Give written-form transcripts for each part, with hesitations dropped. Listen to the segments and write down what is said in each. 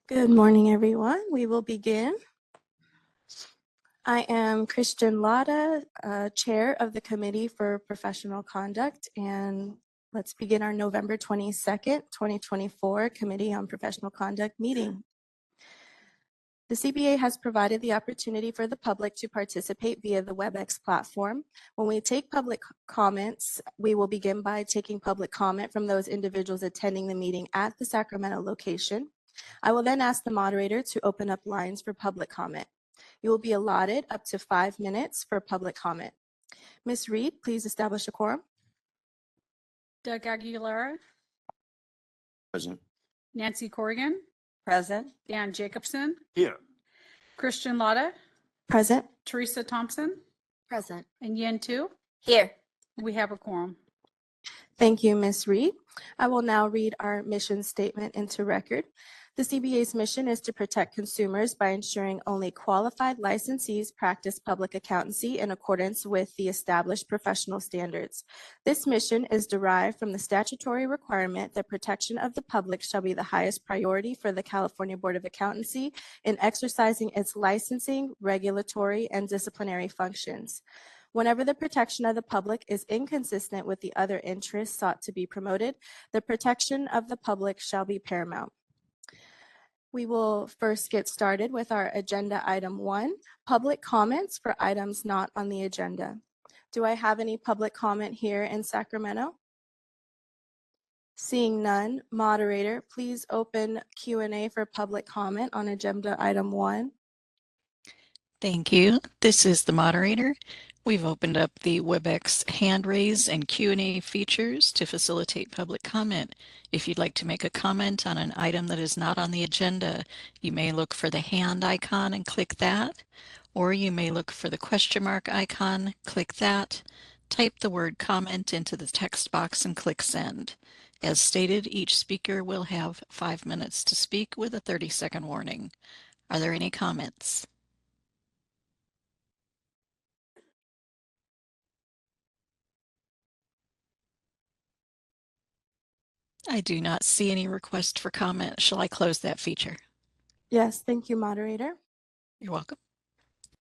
Good morning, everyone. We will begin. I am Christian Lada, Chair of the Committee for Professional Conduct, and let's begin our November 22nd, 2024 Committee on Professional Conduct meeting. The CBA has provided the opportunity for the public to participate via the WebEx platform. When we take public comments, we will begin by taking public comment from those individuals attending the meeting at the Sacramento location. I will then ask the moderator to open up lines for public comment. You will be allotted up to 5 minutes for public comment. Ms. Reed, please establish a quorum. Doug Aguilera. Present. Nancy Corrigan. Present. Dan Jacobson. Here. Christian Lotta. Present. Teresa Thompson. Present. And Yen Tu. Here. We have a quorum. Thank you, Ms. Reed. I will now read our mission statement into record. The CBA's mission is to protect consumers by ensuring only qualified licensees practice public accountancy in accordance with the established professional standards. This mission is derived from the statutory requirement that protection of the public shall be the highest priority for the California Board of Accountancy in exercising its licensing, regulatory, and disciplinary functions. Whenever the protection of the public is inconsistent with the other interests sought to be promoted, the protection of the public shall be paramount. We will first get started with our agenda item 1, public comments for items not on the agenda. Do I have any public comment here in Sacramento? Seeing none, moderator, please open Q&A for public comment on agenda item 1. Thank you. This is the moderator. We've opened up the WebEx hand raise and Q&A features to facilitate public comment. If you'd like to make a comment on an item that is not on the agenda, you may look for the hand icon and click that, or you may look for the question mark icon, click that, type the word comment into the text box and click send. As stated, each speaker will have 5 minutes to speak with a 30-second warning. Are there any comments? I do not see any request for comment. Shall I close that feature? Yes, thank you, moderator. You're welcome.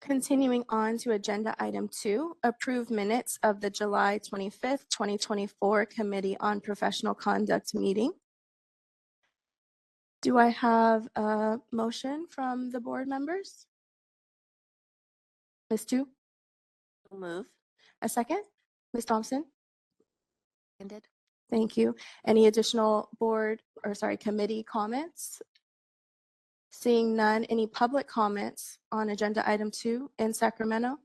Continuing on to agenda item 2, approve minutes of the July 25th, 2024 Committee on Professional Conduct meeting. Do I have a motion from the board members? Ms. Tu? Move. A second? Ms. Thompson? Ended. Thank you. Any additional committee comments? Seeing none, any public comments on agenda item 2 in Sacramento?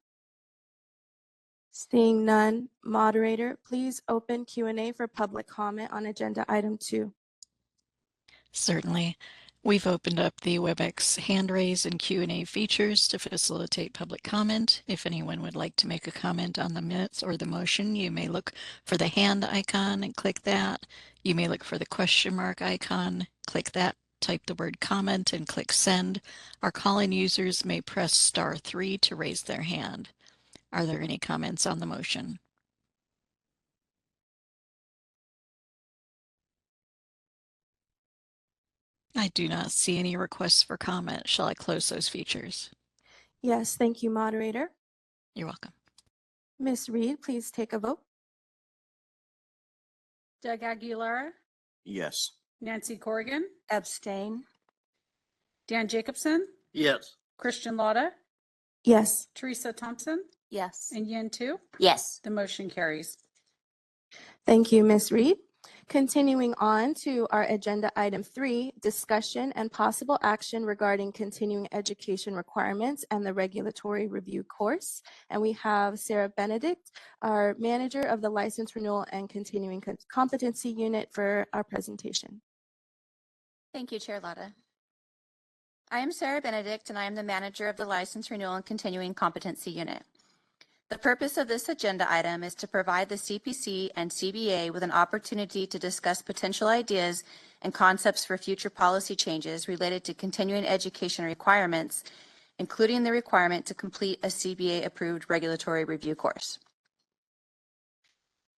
Seeing none, moderator, please open Q&A for public comment on agenda item 2. Certainly. We've opened up the WebEx hand raise and Q&A features to facilitate public comment. If anyone would like to make a comment on the minutes or the motion, you may look for the hand icon and click that. You may look for the question mark icon, click that, type the word comment and click send. Our call-in users may press *3 to raise their hand. Are there any comments on the motion? I do not see any requests for comment. Shall I close those features? Yes, thank you, moderator. You're welcome. Ms. Reed, please take a vote. Doug Aguilera. Yes. Nancy Corrigan. Abstain. Dan Jacobson. Yes. Christian Lotta. Yes. Teresa Thompson. Yes. And Yen Tu. Yes. The motion carries. Thank you, Ms. Reed. Continuing on to our agenda item 3, discussion and possible action regarding continuing education requirements and the regulatory review course. And we have Sarah Benedict, our manager of the license renewal and continuing competency unit, for our presentation. Thank you, Chair Lotta. I am Sarah Benedict, and I am the manager of the license renewal and continuing competency unit. The purpose of this agenda item is to provide the CPC and CBA with an opportunity to discuss potential ideas and concepts for future policy changes related to continuing education requirements, including the requirement to complete a CBA-approved regulatory review course.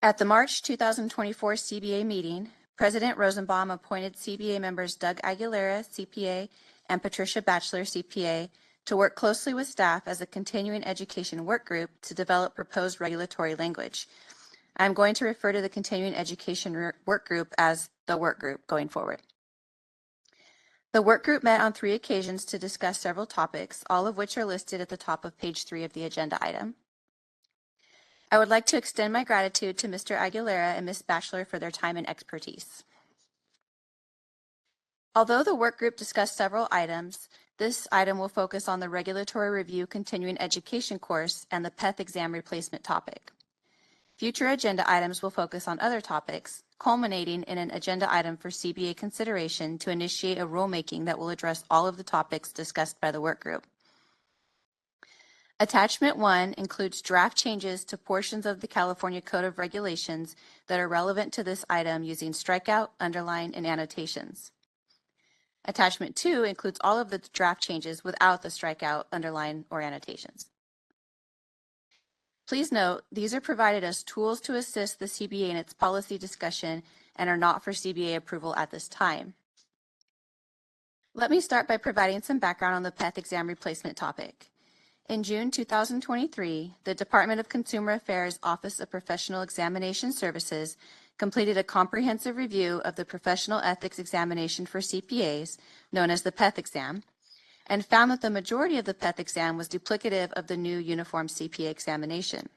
At the March 2024 CBA meeting, President Rosenbaum appointed CBA members Doug Aguilera, CPA, and Patricia Batchelor, CPA, to work closely with staff as a continuing education work group to develop proposed regulatory language. I'm going to refer to the continuing education work group as the work group going forward. The work group met on 3 occasions to discuss several topics, all of which are listed at the top of page 3 of the agenda item. I would like to extend my gratitude to Mr. Aguilera and Ms. Batchelor for their time and expertise. Although the work group discussed several items, this item will focus on the Regulatory Review Continuing Education course and the PETH exam replacement topic. Future agenda items will focus on other topics, culminating in an agenda item for CBA consideration to initiate a rulemaking that will address all of the topics discussed by the work group. Attachment 1 includes draft changes to portions of the California Code of Regulations that are relevant to this item using strikeout, underline, and annotations. Attachment 2 includes all of the draft changes without the strikeout, underline, or annotations. Please note, these are provided as tools to assist the CBA in its policy discussion and are not for CBA approval at this time. Let me start by providing some background on the PETH exam replacement topic. In June 2023, the Department of Consumer Affairs Office of Professional Examination Services completed a comprehensive review of the professional ethics examination for CPAs, known as the PETH exam, and found that the majority of the PETH exam was duplicative of the new uniform CPA examination.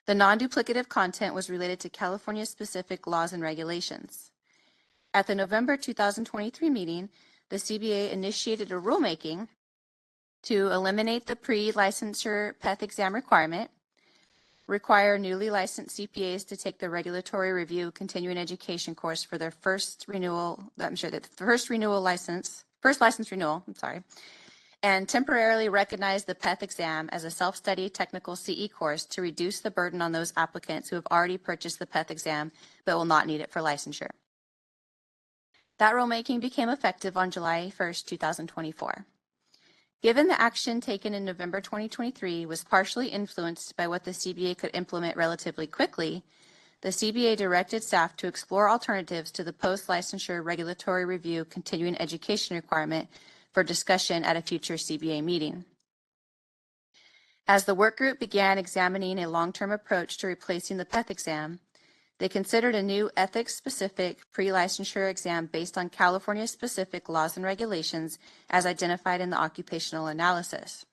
The non-duplicative content was related to California-specific laws and regulations. At the November 2023 meeting, the CBA initiated a rulemaking to eliminate the pre-licensure PETH exam requirement, require newly licensed CPAs to take the Regulatory Review Continuing Education course for their first license renewal, and temporarily recognize the PETH exam as a self-study technical CE course to reduce the burden on those applicants who have already purchased the PETH exam but will not need it for licensure. That rulemaking became effective on July 1st, 2024. Given the action taken in November 2023 was partially influenced by what the CBA could implement relatively quickly, the CBA directed staff to explore alternatives to the post-licensure regulatory review continuing education requirement for discussion at a future CBA meeting. As the work group began examining a long-term approach to replacing the PETH exam, they considered a new ethics-specific pre-licensure exam based on California-specific laws and regulations as identified in the occupational analysis.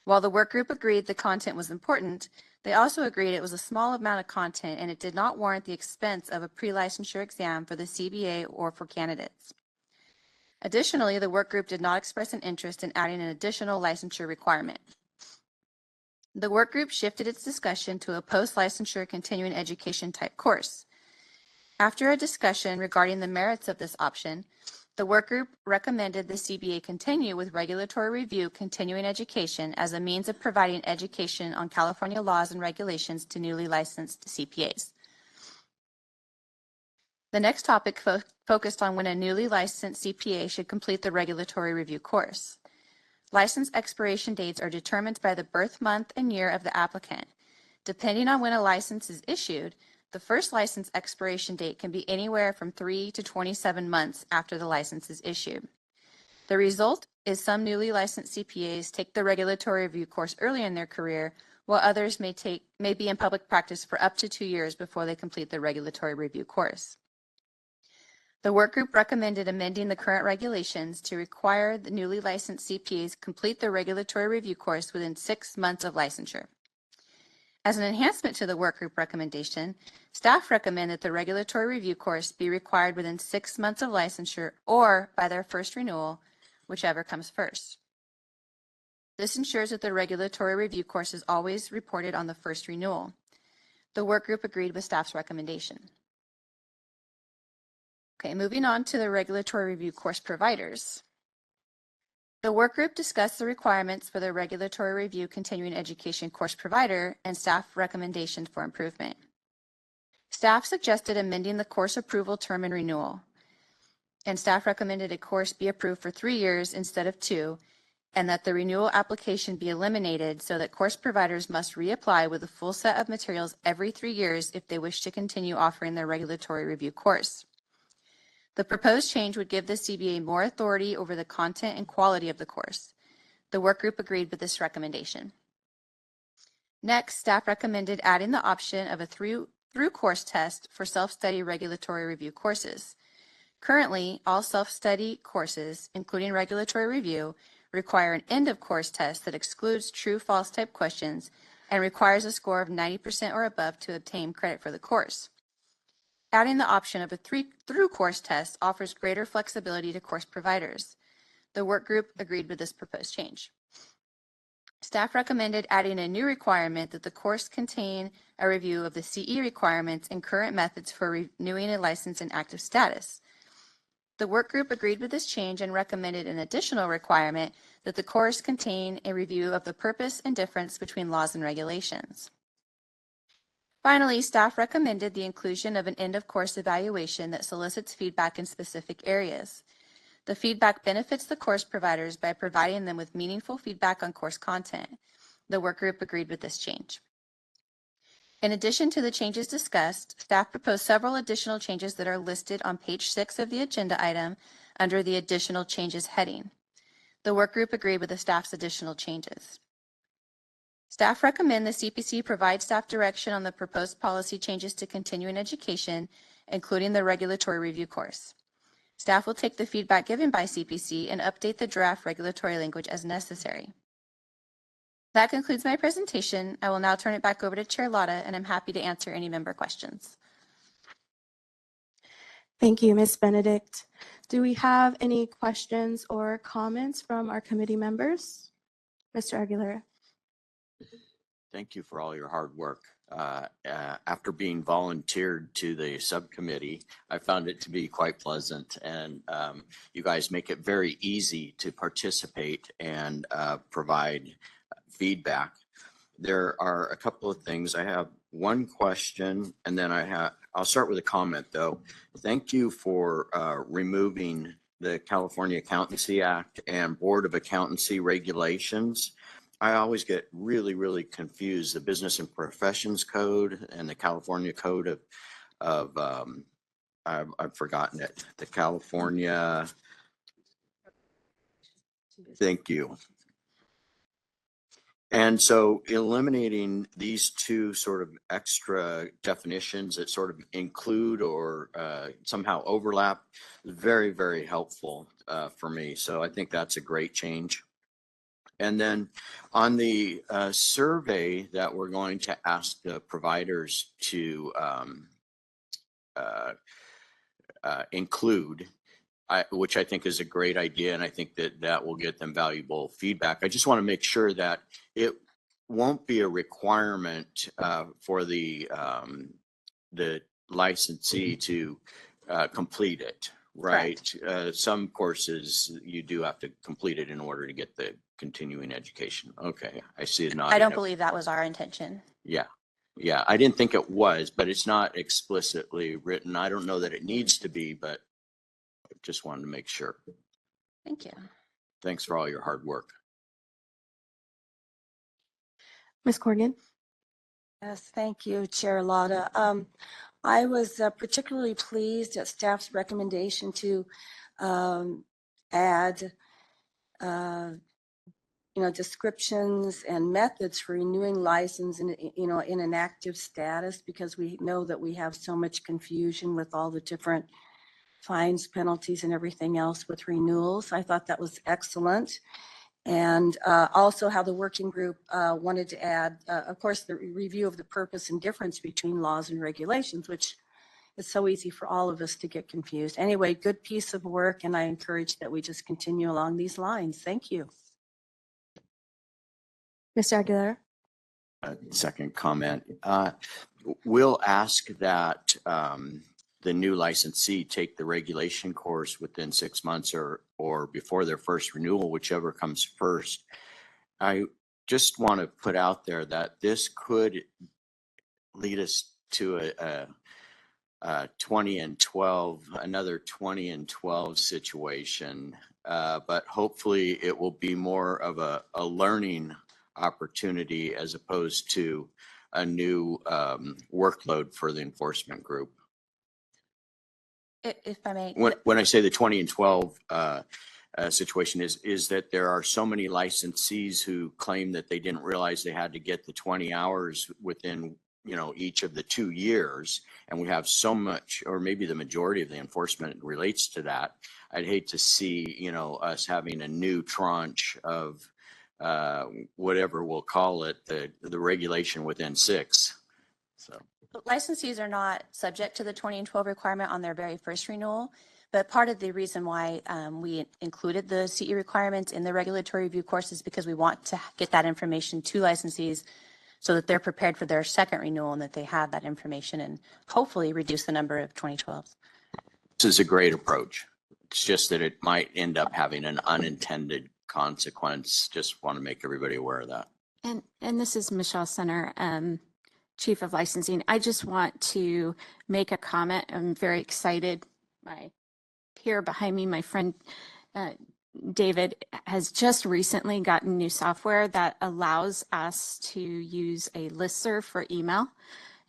While the work group agreed the content was important, they also agreed it was a small amount of content and it did not warrant the expense of a pre-licensure exam for the CBA or for candidates. Additionally, the work group did not express an interest in adding an additional licensure requirement. The work group shifted its discussion to a post-licensure continuing education type course. After a discussion regarding the merits of this option, the work group recommended the CBA continue with regulatory review continuing education as a means of providing education on California laws and regulations to newly licensed CPAs. The next topic focused on when a newly licensed CPA should complete the regulatory review course. License expiration dates are determined by the birth month and year of the applicant. Depending on when a license is issued, the first license expiration date can be anywhere from 3 to 27 months after the license is issued. The result is some newly licensed CPAs take the regulatory review course early in their career, while others may be in public practice for up to 2 years before they complete the regulatory review course. The work group recommended amending the current regulations to require the newly licensed CPAs complete the regulatory review course within 6 months of licensure. As an enhancement to the work group recommendation, staff recommend that the regulatory review course be required within 6 months of licensure or by their first renewal, whichever comes first. This ensures that the regulatory review course is always reported on the first renewal. The work group agreed with staff's recommendation. Okay, moving on to the regulatory review course providers. The work group discussed the requirements for the regulatory review continuing education course provider and staff recommendations for improvement. Staff suggested amending the course approval term and renewal, and staff recommended a course be approved for 3 years instead of 2, and that the renewal application be eliminated so that course providers must reapply with a full set of materials every 3 years if they wish to continue offering their regulatory review course. The proposed change would give the CBA more authority over the content and quality of the course. The work group agreed with this recommendation. Next, staff recommended adding the option of a through course test for self-study regulatory review courses. Currently, all self-study courses, including regulatory review, require an end-of-course test that excludes true-false type questions and requires a score of 90% or above to obtain credit for the course. Adding the option of a through course test offers greater flexibility to course providers. The work group agreed with this proposed change. Staff recommended adding a new requirement that the course contain a review of the CE requirements and current methods for renewing a license in active status. The work group agreed with this change and recommended an additional requirement that the course contain a review of the purpose and difference between laws and regulations. Finally, staff recommended the inclusion of an end-of-course evaluation that solicits feedback in specific areas. The feedback benefits the course providers by providing them with meaningful feedback on course content. The work group agreed with this change. In addition to the changes discussed, staff proposed several additional changes that are listed on page 6 of the agenda item under the additional changes heading. The work group agreed with the staff's additional changes. Staff recommend the CPC provide staff direction on the proposed policy changes to continuing education, including the regulatory review course. Staff will take the feedback given by CPC and update the draft regulatory language as necessary. That concludes my presentation. I will now turn it back over to Chair Lotta, and I'm happy to answer any member questions. Thank you, Ms. Benedict. Do we have any questions or comments from our committee members? Mr. Aguilera. Thank you for all your hard work. After being volunteered to the subcommittee, I found it to be quite pleasant, and you guys make it very easy to participate and provide feedback. There are a couple of things. I have one question, and then I'll start with a comment though. Thank you for removing the California Accountancy Act and Board of Accountancy regulations. I always get really confused. The Business and Professions Code and the California Code of I've forgotten it. The California. Thank you. And so eliminating these two sort of extra definitions that sort of include or somehow overlap is very helpful for me. So I think that's a great change. And then on the survey that we're going to ask the providers to include, which I think is a great idea, and I think that will get them valuable feedback. I just want to make sure that it won't be a requirement for the licensee to complete it, right? Some courses you do have to complete it in order to get the continuing education. Okay, I see it not. I don't believe that was our intention. Yeah, I didn't think it was, but it's not explicitly written. I don't know that it needs to be, but I just wanted to make sure. Thank you. Thanks for all your hard work. Ms. Corrigan. Yes, thank you, Chair Lotta. I was particularly pleased at staff's recommendation to add descriptions and methods for renewing license in, in an active status, because we know that we have so much confusion with all the different fines, penalties, and everything else with renewals. I thought that was excellent. And also how the working group wanted to add, of course, the review of the purpose and difference between laws and regulations, which is so easy for all of us to get confused. Anyway, good piece of work, and I encourage that we just continue along these lines. Thank you. Mr. Aguilera. Second comment. We'll ask that the new licensee take the regulation course within 6 months or before their first renewal, whichever comes first. I just want to put out there that this could lead us to 20 and 12, another 20 and 12 situation. But hopefully it will be more of a learning opportunity as opposed to a new workload for the enforcement group. If I may. When I say the 20 and 12 situation is that there are so many licensees who claim that they didn't realize they had to get the 20 hours within, each of the 2 years. And we have so much, or maybe the majority of the enforcement relates to that. I'd hate to see, us having a new tranche of whatever we'll call it, the regulation within 6. So. But licensees are not subject to the 20 and 12 requirement on their very first renewal. But part of the reason why we included the CE requirements in the regulatory review course is because we want to get that information to licensees so that they're prepared for their second renewal and that they have that information and hopefully reduce the number of 2012s. This is a great approach. It's just that it might end up having an unintended consequence. Just want to make everybody aware of that. And this is Michelle Center, Chief of Licensing. I just want to make a comment. I'm very excited. My peer behind me, my friend David, has just recently gotten new software that allows us to use a listserv for email.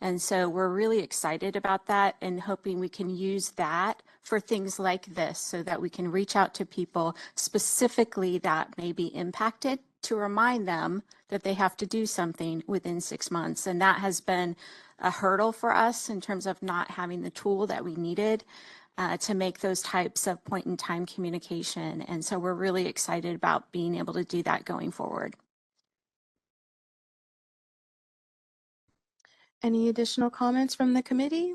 And so we're really excited about that and hoping we can use that for things like this so that we can reach out to people specifically that may be impacted to remind them that they have to do something within 6 months. And that has been a hurdle for us in terms of not having the tool that we needed to make those types of point in time communication. And so we're really excited about being able to do that going forward. Any additional comments from the committee?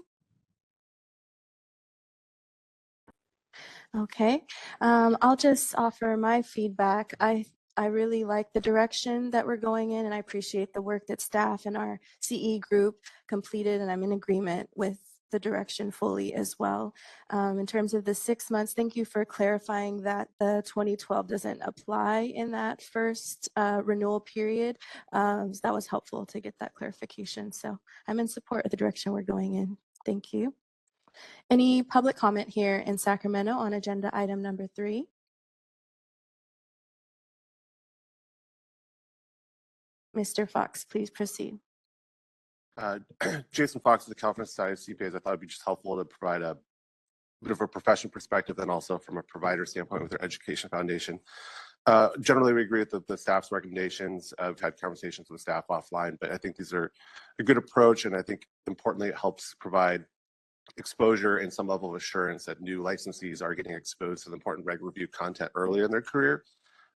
Okay, I'll just offer my feedback. I really like the direction that we're going in, and I appreciate the work that staff and our CE group completed, and I'm in agreement with the direction fully as well. In terms of the 6 months, thank you for clarifying that the 2012 doesn't apply in that first renewal period. So that was helpful to get that clarification. So I'm in support of the direction we're going in. Thank you. Any public comment here in Sacramento on agenda item number 3? Mr. Fox, please proceed. Jason Fox with the California Society of CPAs. I thought it'd be just helpful to provide a bit of a professional perspective and also from a provider standpoint with their education foundation. Generally, we agree with the staff's recommendations. I've had conversations with staff offline, but I think these are a good approach, and I think importantly, it helps provide exposure and some level of assurance that new licensees are getting exposed to the important reg review content earlier in their career.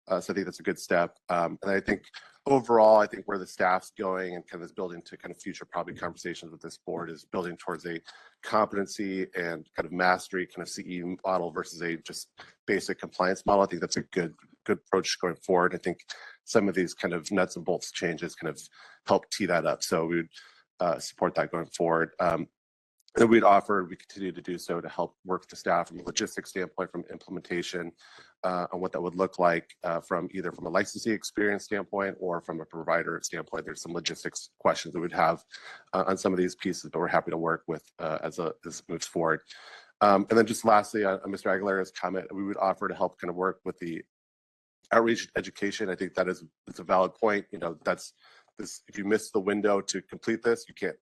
So I think that's a good step. And I think overall, I think where the staff's going and kind of is building to kind of future probably conversations with this board is building towards a competency and kind of mastery kind of CE model versus a just basic compliance model. I think that's a good approach going forward. I think some of these kind of nuts and bolts changes kind of help tee that up. So we would support that going forward. And we continue to do so to help work with the staff from a logistics standpoint, from implementation, on what that would look like from either from a licensee experience standpoint or from a provider standpoint. There's some logistics questions that we'd have on some of these pieces, but we're happy to work with as this moves forward. And then just lastly, on Mr. Aguilera's comment, we would offer to help kind of work with the outreach education. I think that it's a valid point. That's this. If you miss the window to complete this, you can't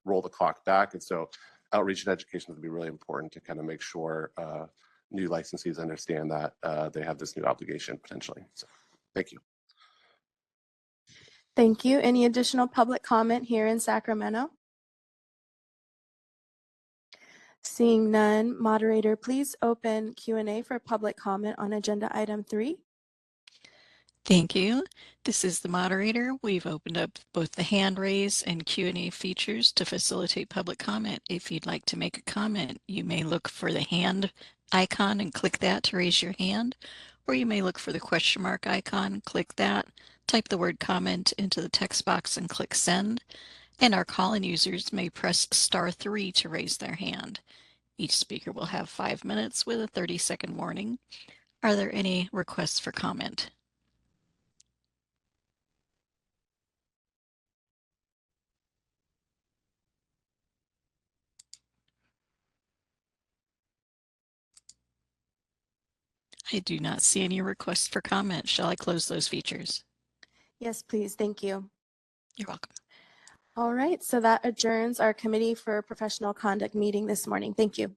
roll the clock back. And so outreach and education would be really important to kind of make sure new licensees understand that they have this new obligation potentially. So thank you. Thank you. Any additional public comment here in Sacramento? Seeing none, moderator, please open Q&A for public comment on agenda item 3. Thank you. This is the moderator. We've opened up both the hand raise and Q&A features to facilitate public comment. If you'd like to make a comment, you may look for the hand icon and click that to raise your hand, or you may look for the question mark icon, click that, type the word comment into the text box and click send. And our call-in users may press *3 to raise their hand. Each speaker will have 5 minutes with a 30-second warning. Are there any requests for comment? I do not see any requests for comment. Shall I close those features? Yes, please. Thank you. You're welcome. All right, so that adjourns our Committee for Professional Conduct meeting this morning. Thank you.